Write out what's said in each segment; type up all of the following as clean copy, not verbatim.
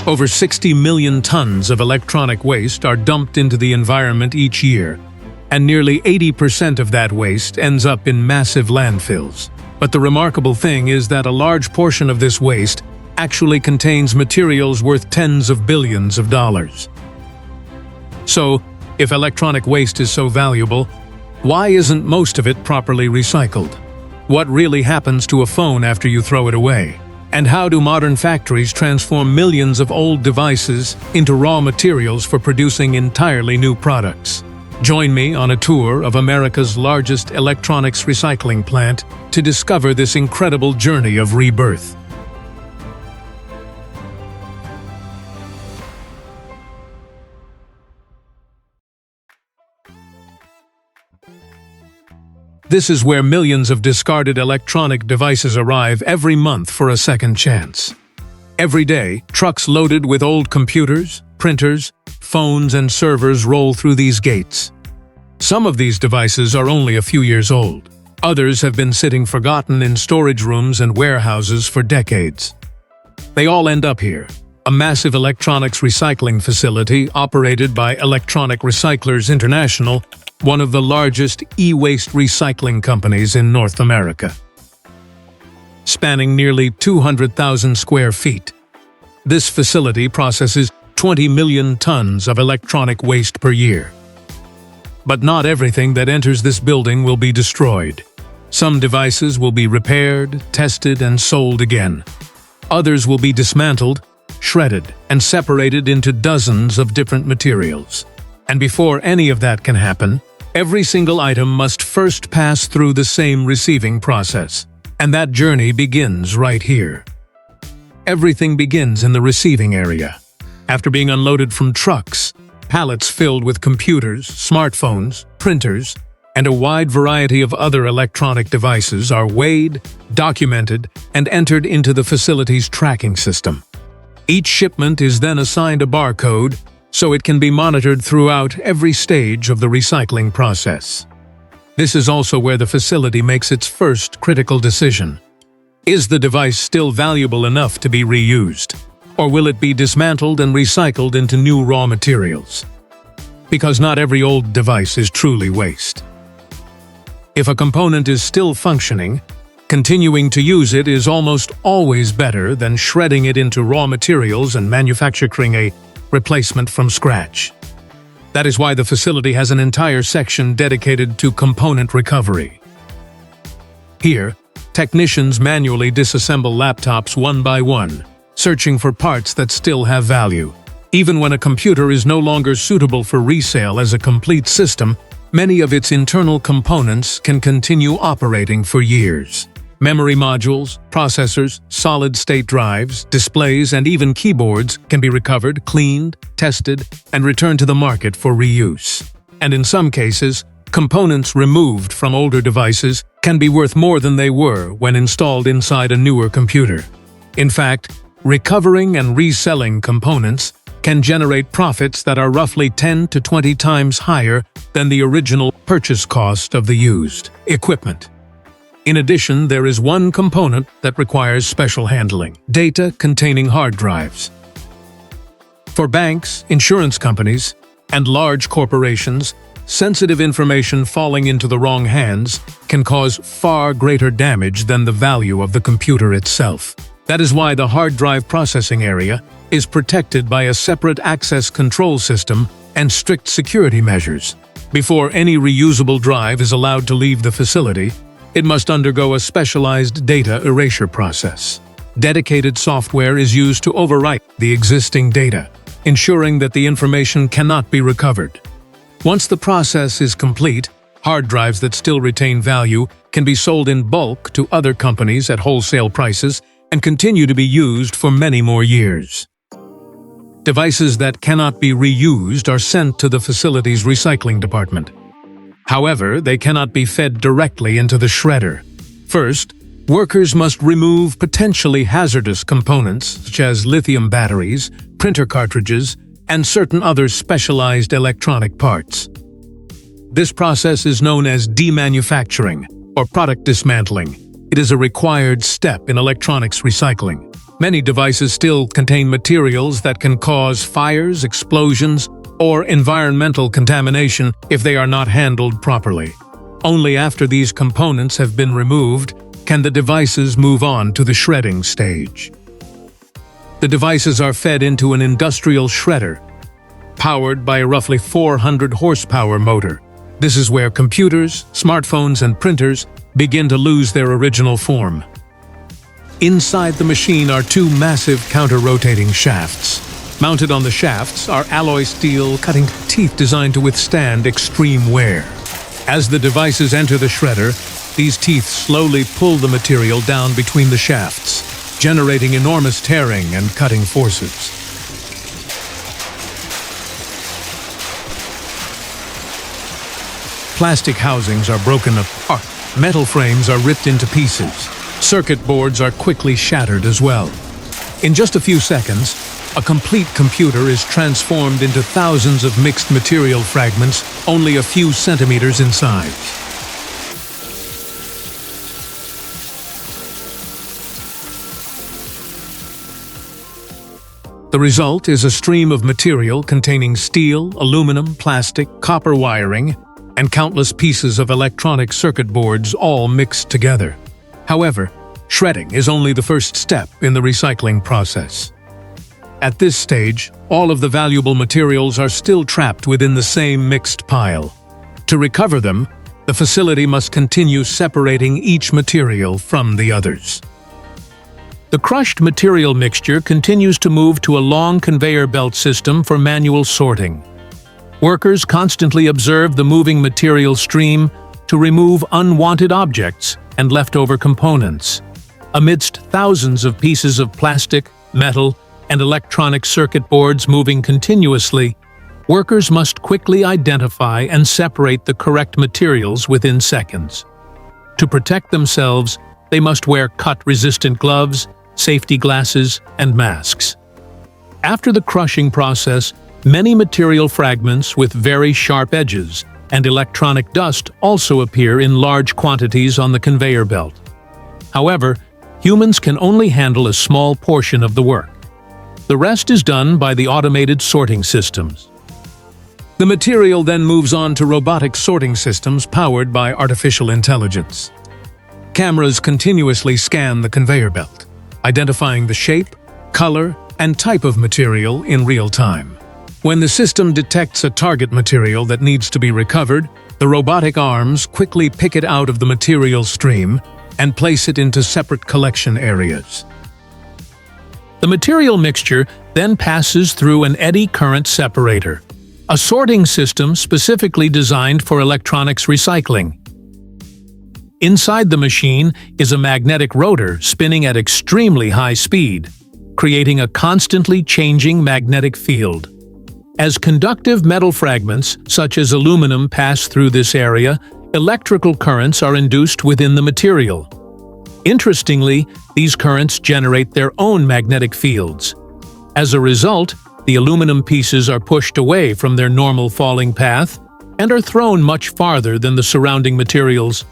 Over 60 million tons of electronic waste are dumped into the environment each year, and nearly 80% of that waste ends up in massive landfills. But the remarkable thing is that a large portion of this waste actually contains materials worth tens of billions of dollars. So, if electronic waste is so valuable, why isn't most of it properly recycled? What really happens to a phone after you throw it away? And how do modern factories transform millions of old devices into raw materials for producing entirely new products? Join me on a tour of America's largest electronics recycling plant to discover this incredible journey of rebirth. This is where millions of discarded electronic devices arrive every month for a second chance. Every day, trucks loaded with old computers, printers, phones, and servers roll through these gates. Some of these devices are only a few years old. Others have been sitting forgotten in storage rooms and warehouses for decades. They all end up here, a massive electronics recycling facility operated by Electronic Recyclers International, one of the largest e-waste recycling companies in North America. Spanning nearly 200,000 square feet, this facility processes 20 million tons of electronic waste per year. But not everything that enters this building will be destroyed. Some devices will be repaired, tested, and sold again. Others will be dismantled, shredded, and separated into dozens of different materials. And before any of that can happen, every single item must first pass through the same receiving process. And that journey begins right here. Everything begins in the receiving area. After being unloaded from trucks, pallets filled with computers, smartphones, printers, and a wide variety of other electronic devices are weighed, documented, and entered into the facility's tracking system. Each shipment is then assigned a barcode, so it can be monitored throughout every stage of the recycling process. This is also where the facility makes its first critical decision. Is the device still valuable enough to be reused? Or will it be dismantled and recycled into new raw materials? Because not every old device is truly waste. If a component is still functioning, continuing to use it is almost always better than shredding it into raw materials and manufacturing a replacement from scratch. That is why the facility has an entire section dedicated to component recovery. Here, technicians manually disassemble laptops one by one, searching for parts that still have value. Even when a computer is no longer suitable for resale as a complete system, many of its internal components can continue operating for years. Memory modules, processors, solid-state drives, displays, and even keyboards can be recovered, cleaned, tested, and returned to the market for reuse. And in some cases, components removed from older devices can be worth more than they were when installed inside a newer computer. In fact, recovering and reselling components can generate profits that are roughly 10 to 20 times higher than the original purchase cost of the used equipment. In addition, there is one component that requires special handling: data containing hard drives. For banks, insurance companies, and large corporations, sensitive information falling into the wrong hands can cause far greater damage than the value of the computer itself. That is why the hard drive processing area is protected by a separate access control system and strict security measures. Before any reusable drive is allowed to leave the facility, it must undergo a specialized data erasure process. Dedicated software is used to overwrite the existing data, ensuring that the information cannot be recovered. Once the process is complete, hard drives that still retain value can be sold in bulk to other companies at wholesale prices and continue to be used for many more years. Devices that cannot be reused are sent to the facility's recycling department. However, they cannot be fed directly into the shredder. First, workers must remove potentially hazardous components such as lithium batteries, printer cartridges, and certain other specialized electronic parts. This process is known as demanufacturing or product dismantling. It is a required step in electronics recycling. Many devices still contain materials that can cause fires, explosions, or environmental contamination if they are not handled properly. Only after these components have been removed can the devices move on to the shredding stage. The devices are fed into an industrial shredder, powered by a roughly 400 horsepower motor. This is where computers, smartphones, and printers begin to lose their original form. Inside the machine are two massive counter-rotating shafts. Mounted on the shafts are alloy steel cutting teeth designed to withstand extreme wear. As the devices enter the shredder, these teeth slowly pull the material down between the shafts, generating enormous tearing and cutting forces. Plastic housings are broken apart. Metal frames are ripped into pieces. Circuit boards are quickly shattered as well. In just a few seconds, a complete computer is transformed into thousands of mixed material fragments only a few centimeters in size. The result is a stream of material containing steel, aluminum, plastic, copper wiring, and countless pieces of electronic circuit boards all mixed together. However, shredding is only the first step in the recycling process. At this stage, all of the valuable materials are still trapped within the same mixed pile. To recover them, the facility must continue separating each material from the others. The crushed material mixture continues to move to a long conveyor belt system for manual sorting. Workers constantly observe the moving material stream to remove unwanted objects and leftover components. Amidst thousands of pieces of plastic, metal, and electronic circuit boards moving continuously, workers must quickly identify and separate the correct materials within seconds. To protect themselves, they must wear cut-resistant gloves, safety glasses, and masks. After the crushing process, many material fragments with very sharp edges and electronic dust also appear in large quantities on the conveyor belt. However, humans can only handle a small portion of the work. The rest is done by the automated sorting systems. The material then moves on to robotic sorting systems powered by artificial intelligence. Cameras continuously scan the conveyor belt, identifying the shape, color, and type of material in real time. When the system detects a target material that needs to be recovered, the robotic arms quickly pick it out of the material stream and place it into separate collection areas. The material mixture then passes through an eddy current separator, a sorting system specifically designed for electronics recycling. Inside the machine is a magnetic rotor spinning at extremely high speed, creating a constantly changing magnetic field. As conductive metal fragments, such as aluminum, pass through this area, electrical currents are induced within the material. Interestingly, these currents generate their own magnetic fields. As a result, the aluminum pieces are pushed away from their normal falling path and are thrown much farther than the surrounding materials.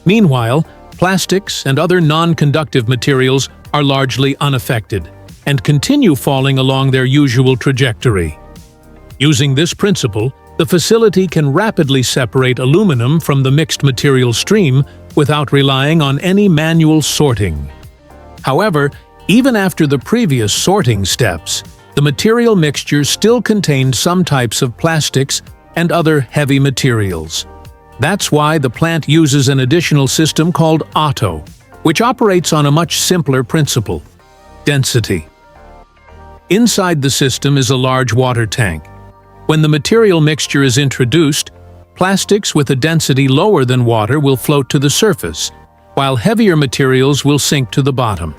Meanwhile, plastics and other non-conductive materials are largely unaffected and continue falling along their usual trajectory. Using this principle, the facility can rapidly separate aluminum from the mixed material stream without relying on any manual sorting. However, even after the previous sorting steps, the material mixture still contained some types of plastics and other heavy materials. That's why the plant uses an additional system called Auto, which operates on a much simpler principle: density. Inside the system is a large water tank. When the material mixture is introduced, plastics with a density lower than water will float to the surface, while heavier materials will sink to the bottom.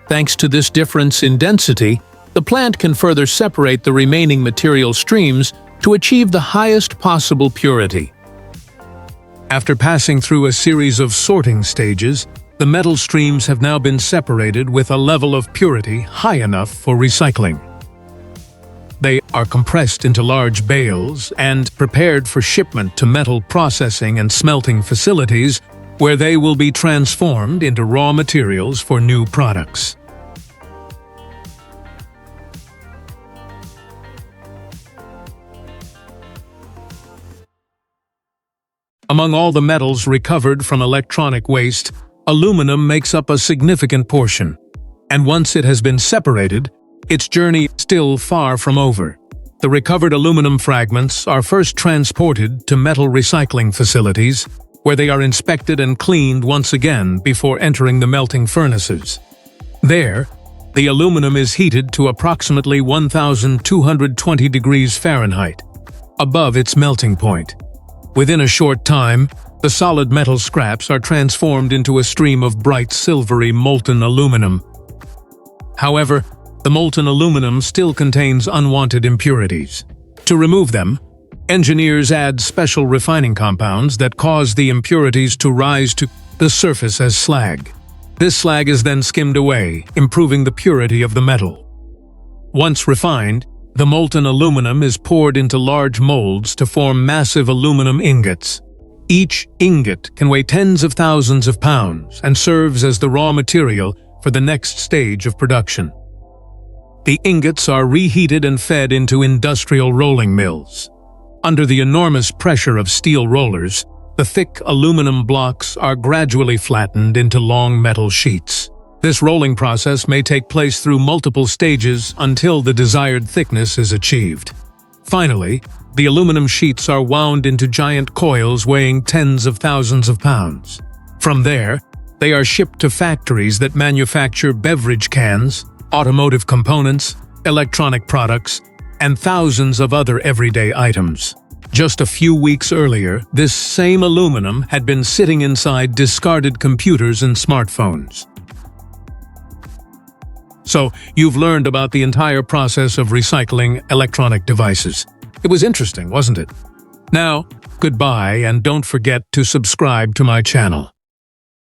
Thanks to this difference in density, the plant can further separate the remaining material streams to achieve the highest possible purity. After passing through a series of sorting stages, the metal streams have now been separated with a level of purity high enough for recycling. They are compressed into large bales and prepared for shipment to metal processing and smelting facilities, where they will be transformed into raw materials for new products. Among all the metals recovered from electronic waste, aluminum makes up a significant portion. And once it has been separated, its journey is still far from over. The recovered aluminum fragments are first transported to metal recycling facilities, where they are inspected and cleaned once again before entering the melting furnaces. There, the aluminum is heated to approximately 1,220 degrees Fahrenheit, above its melting point. Within a short time, the solid metal scraps are transformed into a stream of bright silvery molten aluminum. However, the molten aluminum still contains unwanted impurities. To remove them, engineers add special refining compounds that cause the impurities to rise to the surface as slag. This slag is then skimmed away, improving the purity of the metal. Once refined, the molten aluminum is poured into large molds to form massive aluminum ingots. Each ingot can weigh tens of thousands of pounds and serves as the raw material for the next stage of production. The ingots are reheated and fed into industrial rolling mills. Under the enormous pressure of steel rollers, the thick aluminum blocks are gradually flattened into long metal sheets. This rolling process may take place through multiple stages until the desired thickness is achieved. Finally, the aluminum sheets are wound into giant coils weighing tens of thousands of pounds. From there, they are shipped to factories that manufacture beverage cans, automotive components, electronic products, and thousands of other everyday items. Just a few weeks earlier, this same aluminum had been sitting inside discarded computers and smartphones. So, you've learned about the entire process of recycling electronic devices. It was interesting, wasn't it? Now, goodbye, and don't forget to subscribe to my channel.